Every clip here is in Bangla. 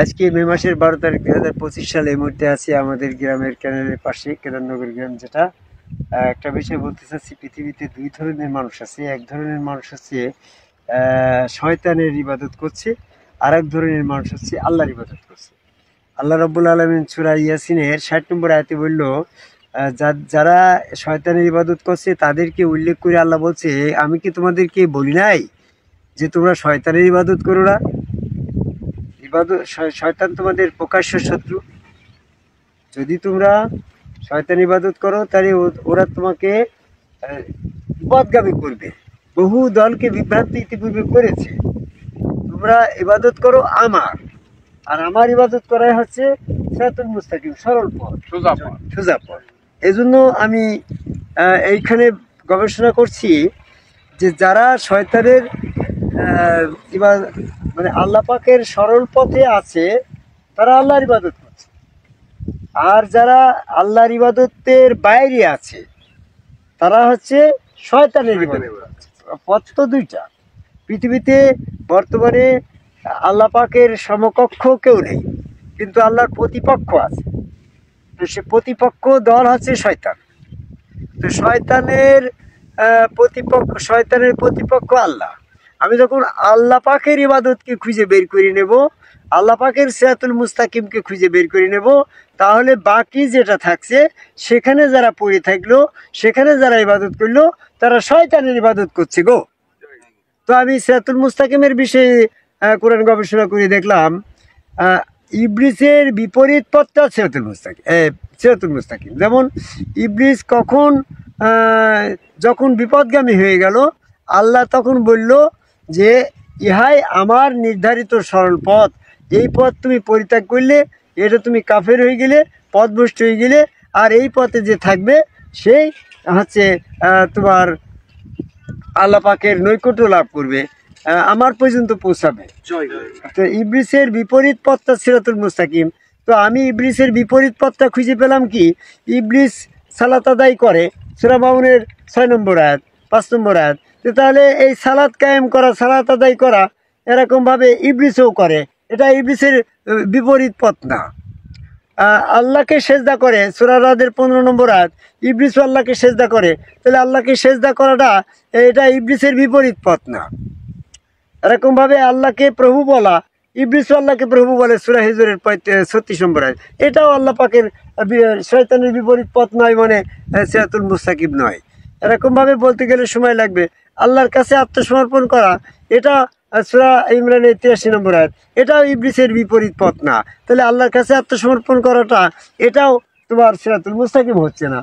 আজকে মে মাসের 12 তারিখ 2025 সালে এই মুহূর্তে আছি আমাদের গ্রামের ক্যানেলের পাশে, কেদারনগর গ্রাম। যেটা একটা বিষয় বলতে চাচ্ছি, পৃথিবীতে দুই ধরনের মানুষ আছে। এক ধরনের মানুষ হচ্ছে শয়তানের ইবাদত করছে, আর এক ধরনের মানুষ হচ্ছে আল্লাহর ইবাদত করছে। আল্লাহ রাব্বুল আলামিন সূরা ইয়াসিনের 60 নম্বর আয়াতে বলল, যারা শয়তানের ইবাদত করছে তাদেরকে উল্লেখ করে আল্লাহ বলছে, আমি কি তোমাদেরকে বলি নাই যে তোমরা শয়তানের ইবাদত করো না? শয়তান তোমাদের প্রকাশ্য শত্রু। যদি তোমরা শয়তান ইবাদত করো তাহলে ওরা তোমাকে বিপদগামী করবে। বহু দলকে বিভ্রান্তি ইতিপূর্বে করেছে। তোমরা ইবাদত করো আমার, আর আমার ইবাদত করাই হচ্ছে সিরাতুল মুস্তাকিম, সরল পথ, সোজা পথ। এই জন্য আমি এইখানে গবেষণা করছি যে যারা শয়তানের মানে আল্লাহ পাকের সরল পথে আছে তারা আল্লাহর ইবাদত করছে, আর যারা আল্লাহর ইবাদতের বাইরে আছে তারা হচ্ছে শয়তানের ইবাদত করছে। পথ তো দুইটা। পৃথিবীতে বর্তমানে আল্লাহ পাকের সমকক্ষ কেউ নেই, কিন্তু আল্লাহর প্রতিপক্ষ আছে। তো সে প্রতিপক্ষ দল হচ্ছে শয়তান। তো শয়তানের প্রতিপক্ষ আল্লাহ। আমি যখন আল্লাহ পাকের ইবাদতকে খুঁজে বের করে নেব, আল্লাহ পাকের সিরাতুল মুস্তাকিমকে খুঁজে বের করে নেব, তাহলে বাকি যেটা থাকছে সেখানে যারা পড়ে থাকলো, সেখানে যারা ইবাদত করলো, তারা শয়তানের ইবাদত করছে গো। তো আমি সিরাতুল মুস্তাকিমের বিষয়ে কোরআন গবেষণা করে দেখলাম, ইবলিসের বিপরীত পথটা সিরাতুল মুস্তাকিম। যেমন ইবলিস যখন বিপদগামী হয়ে গেল, আল্লাহ তখন বলল যে ইহাই আমার নির্ধারিত সরল পথ, এই পথ তুমি পরিত্যাগ করলে এটা তুমি কাফের হয়ে গেলে, পথভ্রষ্ট হয়ে গেলে, আর এই পথে যে থাকবে সেই হচ্ছে তোমার আল্লাহ পাকের নৈকট্য লাভ করবে, আমার পর্যন্ত পৌঁছাবে। তো ইবলিসের বিপরীত পথটা সিরাতুল মুস্তাকিম। তো আমি ইবলিসের বিপরীত পথটা খুঁজে পেলাম কি, ইবলিস সালাত আদায় করে, সূরা মাউনের 6 নম্বর আয়াত, 5 নম্বর আয়াত। তো তাহলে এই সালাত কায়েম করা, সালাত আদায় করা এরকমভাবে ইবলিসও করে, এটা ইবলিসের বিপরীত পথ না। আল্লাহকে সেজদা করে, সূরা রাদের 15 নম্বর আয়াত, ইবলিসও আল্লাহকে সেজদা করে। তাহলে আল্লাহকে সেজদা করাটা এটা ইবলিসের বিপরীত পথ না। এরকমভাবে আল্লাহকে প্রভু বলা, ইবলিসও আল্লাহকে প্রভু বলে, সূরা হিজরের 36 নম্বর আয়াত। এটাও আল্লাহ পাকের শয়তানের বিপরীত পথ নয়, মানে সিরাতুল মুস্তাকিম নয়। এরকমভাবে বলতে গেলে সময় লাগবে। আল্লাহর কাছে আত্মসমর্পণ করা, এটা সূরা ইমরানের 83 নম্বর আয়াত, এটাও ইবলিসের বিপরীত পথ না। তাহলে আল্লাহর কাছে আত্মসমর্পণ করাটা এটাও তোমার সিরাতুল মুস্তাকিম হচ্ছে না।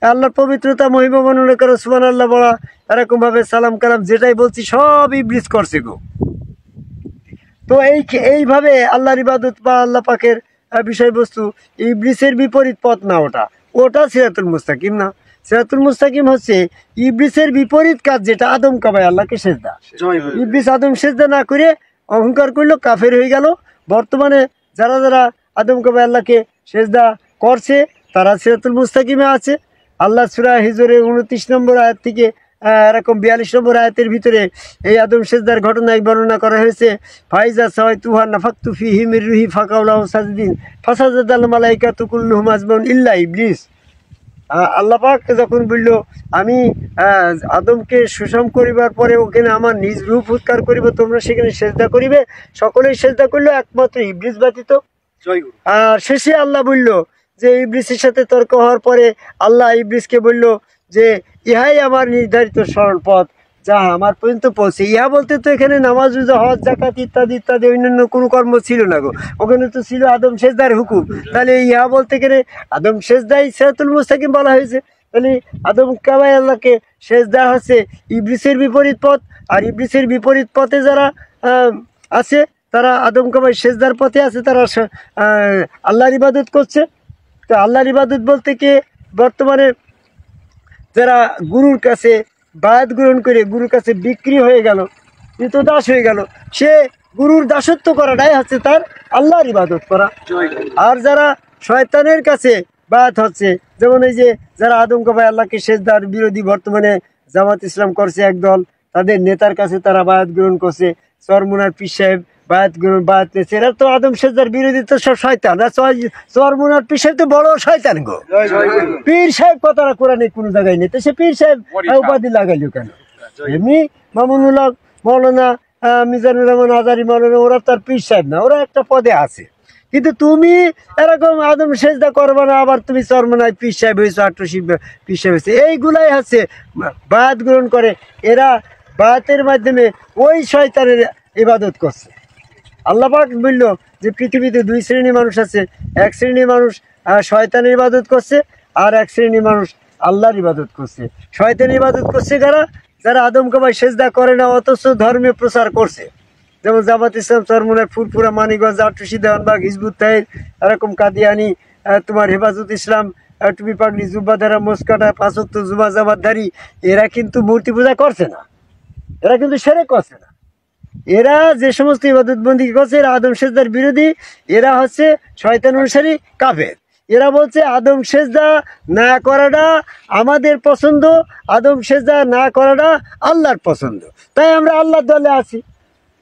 আল্লাহর পবিত্রতা মহিমা বর্ণনা করো, সুবহানাল্লাহ বলা, এরকমভাবে সালাম কালাম যেটাই বলছি সব ইবলিস করছে গো। তো এইভাবে আল্লাহর ইবাদত বা আল্লাহ পাকের বিষয়বস্তু ইবলিসের বিপরীত পথ না, ওটা সিরাতুল মুস্তাকিম না। সিরাতুল মুস্তাকিম হচ্ছে ইবলিসের বিপরীত কাজ, যেটা আদম কাবায় আল্লাহকে সেজদা। ইবলিস আদম সেজদা না করে অহংকার করলো, কাফের হয়ে গেল। বর্তমানে যারা যারা আদম কাবায় আল্লাহকে সেজদা করছে তারা সিরাতুল মুস্তাকিমে আছে। আল্লাহ সূরা হিজরের 29 নম্বর আয়াত থেকে এরকম 42 নম্বর আয়াতের ভিতরে এই আদম সেজদার ঘটনায় বর্ণনা করা হয়েছে। ফাইজা সাওয়াইতুহা নাফাকতু ফীহি মির রূহি ফাকাউ লাহু সাজিদিন ফাসাজাদাল মালাইকাতু কুল্লুহুম আজমাউন ইল্লা ইবলিস। আল্লাহ পাক যখন বলল আমি আদমকে সুষম করিবার পরে ওখানে আমার নিজ রূপ উৎকার করিব, তোমরা সেখানে সেজদা করিবে, সকলেই সেজদা করলো একমাত্র ইবলিস ব্যতীত। আর শেষে আল্লাহ বলল যে ইবলিসের সাথে তর্ক হওয়ার পরে আল্লাহ ইবলিসকে বলল যে ইহাই আমার নির্ধারিত সরল পথ, যা আমার পর্যন্ত পৌঁছে। ইহা বলতে তো এখানে নামাজ, রোজা, হজ, যাকাত ইত্যাদি ইত্যাদি অন্যান্য কোনো কর্ম ছিল না গো, ওখানে তো ছিল আদম সেজদার হুকুম। তাহলে ইহা বলতে গেলে আদম সেজদাই সিরাতুল মুস্তাকিম বলা হয়েছে। তাহলে আদম কাবায় আল্লাহকে সেজদা হচ্ছে ইবলিসের বিপরীত পথ, আর ইবলিসের বিপরীত পথে যারা আছে তারা আদম কাবায় সেজদার পথে আছে, তারা আল্লাহর ইবাদত করছে। তো আল্লাহর ইবাদত বলতে কি, বর্তমানে যারা গুরুর কাছে বায়াত গ্রহণ করে গুরুর কাছে বিক্রি হয়ে গেল, দাস হয়ে গেল, সে গুরুর দাসত্ব করাটাই হচ্ছে তার আল্লাহর ইবাদত করা। আর যারা শয়তানের কাছে বায়াত হচ্ছে, যেমন এই যে যারা আদম কাবায় আল্লাহকে সেজদার বিরোধী, বর্তমানে জামাত ইসলাম করছে একদল, তাদের নেতার কাছে তারা বায়াত গ্রহণ করছে, চরমুনার পীর সাহেব বায়াত নিয়েছে, এরা তো আদম সেজদার বিরোধী, তো সব শয়তান। চরমুনার পীর সাহেব তো বড় শয়তান গো। পীর সাহেব কথাটা কোরআনে কোনো জায়গায় নেই, তো সে পীর সাহেব উপাধি লাগাইলো কেন? এমনি মামুনুল হক মৌলানা, মিজানুর রহমান আজারি মৌলানা, ওরা তার পীর সাহেব না, ওরা একটা পদে আছে। কিন্তু তুমি এরকম আদম সেজদা করবে না, আবার তুমি চরমনায় পীর সাহেব হয়েছো, আট্টশি পীর সাহেব হয়েছে, এইগুলাই হচ্ছে বায়াত গ্রহণ করে। এরা বায়াতের মাধ্যমে ওই শয়তানের ইবাদত করছে। আল্লাহ পাক বলল যে পৃথিবীতে দুই শ্রেণীর মানুষ আছে, এক শ্রেণীর মানুষ শয়তানের ইবাদত করছে, আর এক শ্রেণীর মানুষ আল্লাহর ইবাদত করছে। শয়তানের ইবাদত করছে কারা? যারা আদম কাবায় সেজদা করে না অথচ ধর্মে প্রচার করছে, যেমন জামাত ইসলাম, চরমুনার, ফুরফুরা, মানিকগঞ্জ, আট্টশি, দেওয়ানবাগ, হিজবুত তাহির, এরকম কাদিয়ানি, তোমার হেফাজত ইসলাম, টুপি পাগড়ি, জুব্বাধারা, মোসকাটা, পাঁচ ওয়াক্ত জুমা জামাতধারী, এরা কিন্তু মূর্তি পূজা করছে না, এরা কিন্তু শিরক করছে না। এরা যে সমস্ত ইবাদত বন্দী করছে, এরা আদম সেজদার বিরোধী, এরা হচ্ছে শয়তান অনুসারী, কাফের। এরা বলছে আদম সেজদা না করাটা আমাদের পছন্দ, আদম সেজদা না করাটা আল্লাহর পছন্দ, তাই আমরা আল্লাহর দলে আছি।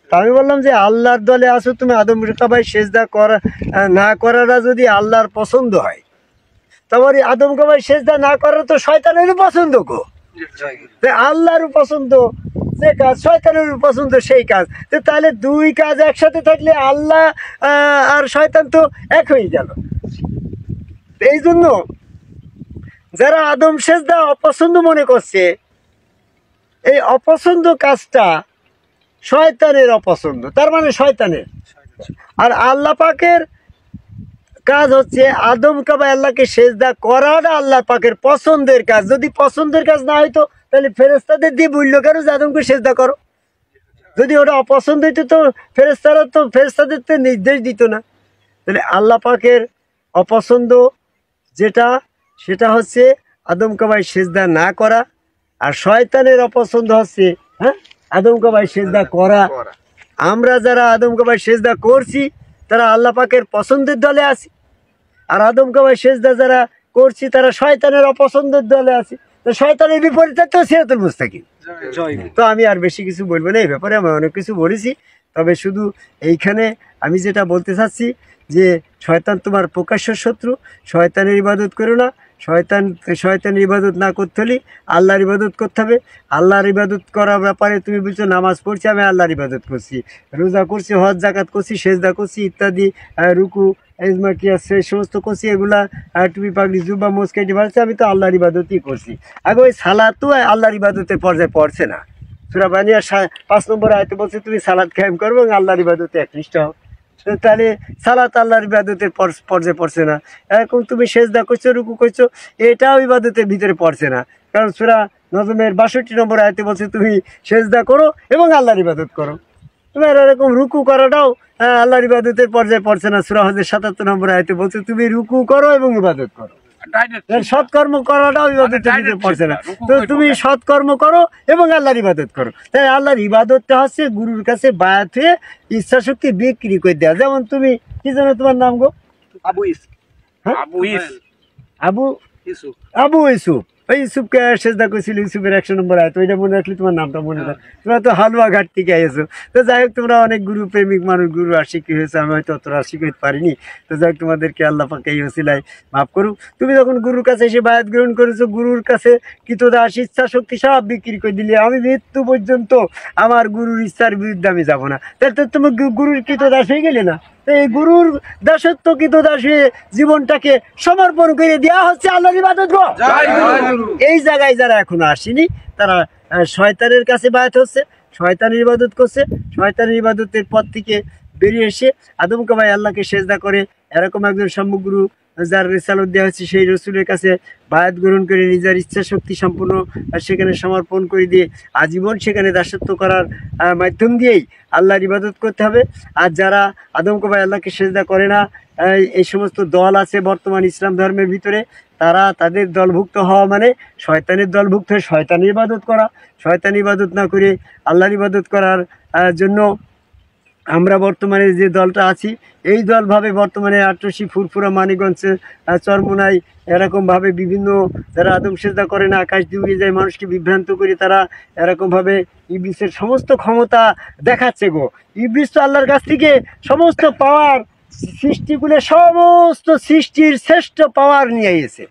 তা আমি বললাম যে আল্লাহর দলে আসো তুমি, আদম কাবায় সেজদা করা না করাটা যদি আল্লাহর পছন্দ হয়, তারপরে আদম কাবায় সেজদা না করার তো শয়তানেরও পছন্দ গো। আল্লাহরও পছন্দ যে কাজ, শয়তানেরও পছন্দ সেই কাজ, তাহলে দুই কাজ একসাথে থাকলে আল্লাহ আর শয়তান তো এক হয়ে গেল। এই জন্য যারা আদম সেজদা অপছন্দ মনে করছে, এই অপছন্দ কাজটা শয়তানের অপছন্দ, তার মানে শয়তানের। আর আল্লাহ পাকের কাজ হচ্ছে আদম কাবা আল্লাহকে সেজদা করাটা আল্লাহ পাকের পছন্দের কাজ। যদি পছন্দের কাজ না হইতো তাহলে ফেরেশতাদের দিয়ে বললো কেন যে আদমকে সেজদা করো? যদি ওটা অপছন্দ হইতো তো ফেরেশতারা তো ফেরেশতাদের তো নির্দেশ দিত না। তাহলে আল্লাহ পাকের অপছন্দ যেটা, সেটা হচ্ছে আদম কাবায় সেজদা না করা, আর শয়তানের অপছন্দ হচ্ছে আদম কাবায় সেজদা করা। আমরা যারা আদম কাবায় সেজদা করছি তারা আল্লাহ পাকের পছন্দের দলে আছি, আর আদম কাবায় সেজদা যারা করছি তারা শয়তানের অপছন্দের দলে আছি। তো শয়তানের বিপরীতে তো সিরাতুল মুস্তাকিম। তো আমি আর বেশি কিছু বলবো না, এই ব্যাপারে আমি অনেক কিছু বলেছি। তবে শুধু এইখানে আমি যেটা বলতে চাচ্ছি যে শয়তান তোমার প্রকাশ্য শত্রু, শয়তানের ইবাদত করো না। শয়তানের ইবাদত না করতে হলে আল্লাহর ইবাদত করতে হবে। আল্লাহর ইবাদত করার ব্যাপারে তুমি বলছো নামাজ পড়ছি, আমি আল্লাহর ইবাদত করছি, রোজা করছি, হজ জাকাত করছি, সেজদা করছি ইত্যাদি, রুকু এজমা কি আছে সেই সমস্ত করছি, এগুলা টুপি পাগড়ি জুব্বা মোসকাইটি বাড়ছে, আমি তো আল্লাহর ইবাদতই করছি। আগে ওই সালাতও আল্লাহর ইবাদতের পর্যায়ে পড়ছে না। সূরা বানিয়ার 5 নম্বর আয়াতে বলছে তুমি সালাত কায়েম করবে এবং আল্লাহর ইবাদতে একনিষ্ঠ হও। তাহলে সালাত আল্লাহর ইবাদতের পর্যায়ে পড়ছে না। এখন তুমি সেজদা করছো, রুকু করছো, এটাও ইবাদতের ভিতরে পড়ছে না। কারণ সূরা নজমের 62 নম্বর আয়াতে বলছে তুমি সেজদা করো এবং আল্লাহর ইবাদত করো। তোমার এরকম রুকু করাটাও আল্লাহর ইবাদতের পর্যায়ে পড়ছে না। সূরা হজের 77 নম্বর আয়াতে বলছে তুমি রুকু করো এবং ইবাদত করো। সৎকর্ম করাটাও ইবাদতের ভিতরে পড়ছে না। তো তুমি সৎকর্ম করো এবং আল্লাহর ইবাদত করো। তাই আল্লাহর ইবাদতটা হচ্ছে গুরুর কাছে বায়াত হয়ে ইচ্ছা শক্তি বিক্রি করে দেওয়া। যেমন তুমি কি জানো তোমার নাম গো? আবু ইউসুফ। ওই ইউসুফকে সেজদা করেছিল, ইউসুফের 100 নম্বর আয়াত, ওইটা মনে রাখলে তোমার নামটা মনে রাখ। তোমরা তো হালুয়া ঘাট থেকে এসো। তো যাই হোক, তোমরা অনেক গুরু প্রেমিক মানুষ, গুরু আশিকি হয়েছে, আমি হয়তো অতটা আশিক হইতে পারিনি। তো যাই হোক, তোমাদেরকে আল্লাহ পাক এই ওসিলায় মাফ করুক। তুমি যখন গুরুর কাছে এসে বায়াত গ্রহণ করেছো, গুরুর কাছে কৃতদাস, ইচ্ছা শক্তি সব বিক্রি করে দিলে, আমি মৃত্যু পর্যন্ত আমার গুরুর ইচ্ছার বিরুদ্ধে আমি যাবো না। তাহলে তো তুমি গুরুর কৃতদাস হয়ে গেলে না? এই গুরুর দাসত্ব কৃতদাস হয়ে জীবনটাকে সমর্পণ করে দেওয়া হচ্ছে আল্লাহর ইবাদত। এই জায়গায় যারা এখনো আসেনি তারা শয়তানের কাছে বায়াত হচ্ছে, শয়তানের ইবাদত করছে। শয়তানের ইবাদতের পথ থেকে বেরিয়ে এসে আদম কাবাই আল্লাহকে সেজদা করে এরকম একজন সম্যকগুরু যার রিসালত দেওয়া হচ্ছে সেই রসুলের কাছে বায়াত গ্রহণ করে নিজের ইচ্ছা শক্তি সম্পূর্ণ সেখানে সমর্পণ করে দিয়ে আজীবন সেখানে দাসত্ব করার মাধ্যম দিয়েই আল্লাহর ইবাদত করতে হবে। আর যারা আদম কাবাই আল্লাহকে সেজদা করে না, এই সমস্ত দল আছে বর্তমান ইসলাম ধর্মের ভিতরে, তারা তাদের দলভুক্ত হওয়া মানে শয়তানের দলভুক্ত হয়ে শয়তানের ইবাদত করা। শয়তান ইবাদত না করে আল্লাহর ইবাদত করার জন্য আমরা বর্তমানে যে দলটা আছি এই দলভাবে বর্তমানে আটরশি, ফুরফুরা, মানিকগঞ্জ, চরমোনাই এরকমভাবে বিভিন্ন যারা আদম সেজদা করে না, আকাশ দিয়ে উড়ে যায়, মানুষকে বিভ্রান্ত করে তারা এরকমভাবে ইবলিসের সমস্ত ক্ষমতা দেখাচ্ছে গো। ইবলিস তো আল্লাহর কাছ থেকে সমস্ত পাওয়ার, সৃষ্টিগুলো সমস্ত সৃষ্টির শ্রেষ্ঠ পাওয়ার নিয়ে এসেছে।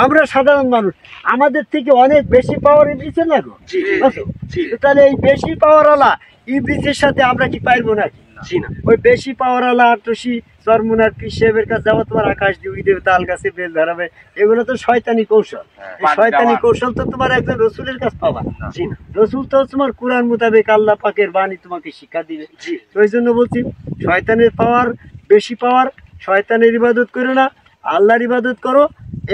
আমরা সাধারণ মানুষ, আমাদের থেকে অনেক বেশি পাওয়ার ইবলিসের না গো। তাহলে এই বেশি পাওয়ারওয়ালা ইবলিসের সাথে আমরা কি পারবো নাকি? ওই বেশি পাওয়ারওয়ালা আটরশি, চরমোনার পীর সাহেবের কাছে যাবো, তোমার আকাশ দিয়ে উড়ে দেবে, তাল গাছে বেল ধরাবে, এগুলো তো শয়তানি কৌশল। শয়তানি কৌশল তো তোমার একজন রসুলের কাছে পাবা। রসুল তো তোমার কোরআন মোতাবেক আল্লাহ পাকের বাণী তোমাকে শিক্ষা দিবে। তো ওই জন্য বলছি শয়তানের পাওয়ার, বেশি পাওয়ার, শয়তানের ইবাদত করো না, আল্লাহর ইবাদত করো।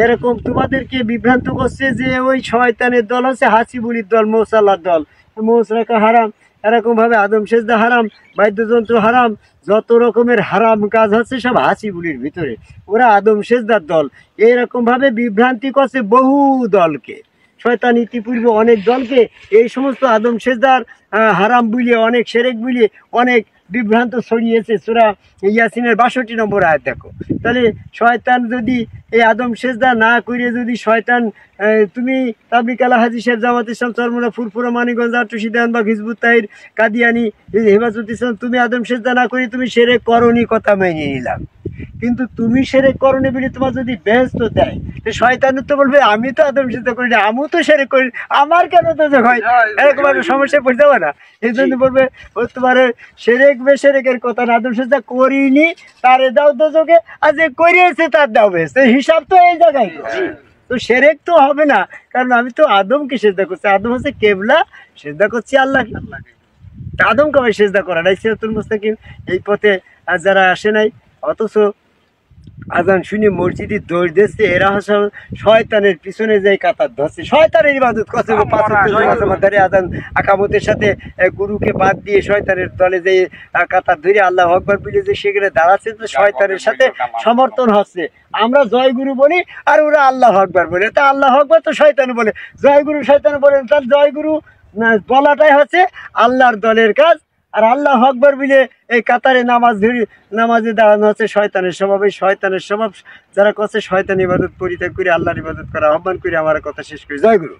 এরকম তোমাদেরকে বিভ্রান্ত করছে যে ওই শয়তানের দল আছে হাসিবুলির দল, মৌসাল্লার দল, মৌস রাখা হারাম, এরকমভাবে আদম সেজদা হারাম, বাদ্যযন্ত্র হারাম, যত রকমের হারাম কাজ হচ্ছে সব হাসিবুলির ভিতরে, ওরা আদম সেজদার দল। এরকমভাবে বিভ্রান্তি করছে বহু দলকে, শয়তান ইতিপূর্বে অনেক দলকে এই সমস্ত আদম সেজদার হারাম বুলিয়ে, অনেক সেরেক বুলিয়ে অনেক বিভ্রান্ত ছড়িয়েছে। সূরা ইয়াসিনের 62 নম্বর আয়াত দেখো। তাহলে শয়তান যদি এই আদম সেজদা না করে, যদি শয়তান তুমি তাবলিগ আলা হাজী সাহেব, জামাত ইসলাম, চরমোনা, ফুরফুরা, মানিকগঞ্জ, আটরশি, দেওয়ানবাগ, হিজবুত তাহির, কাদিয়ানি, হেফাজত ইসলাম, তুমি আদম সেজদা না করে তুমি সেরেক করনি, কথা মেনে নিলাম, কিন্তু তুমি সেরেক করনি বলে তোমার যদি বেহেশত দেয়, শয়তান তো বলবে আমি তো আদম সেজদা করি না, আমিও তো সেরেক করি, আমার কেন তো হয়, এরকম একটা সমস্যায় পড়ে যাবে না? এই জন্য বলবে ও তোমার সেরেক বেসেরেকের কথা না, আদম সেজদা করিনি তারে দাও দোজকে, আর যে করিয়েছে তার দাও বেশ, হিসাব তো এই জায়গায়। তো সেরেক তো হবে না, কারণ আমি তো আদমকে সেজদা করছি, আদম হচ্ছে কেবলা, সেজদা করছি আল্লাহকে। আদমকে আমি সেজদা করা নাই, সিরাতুল মুস্তাকিম এই পথে যারা আসে নাই, অথচ আজান শুনে মসজিদে দৌড় দিচ্ছে, এরা হচ্ছে শয়তানের পিছনে যাই কাতার ধরছে, শয়তানের ইবাদত করছে। আজান আকামতের সাথে গুরুকে বাদ দিয়ে শয়তানের দলে যে কাতার ধরে আল্লাহ আকবার বলে যে সেখানে দাঁড়াচ্ছে, তো শয়তানের সাথে সমর্থন হচ্ছে। আমরা জয় গুরু বলি আর ওরা আল্লাহ আকবার বলে, তা আল্লাহ আকবার তো শয়তান বলে, জয় গুরু শয়তান বলে, তার জয় গুরু বলাটাই হচ্ছে আল্লাহর দলের কাজ। আর আল্লাহ আকবার বলে এই কাতারে নামাজে দাঁড়ানো হচ্ছে শয়তানের স্বভাব। এই শয়তানের স্বভাব যারা করছে, শয়তান ইবাদত পরিত্যাগ করে আল্লাহর ইবাদত করা আহ্বান করে আমার কথা শেষ করি। জয় গুরু।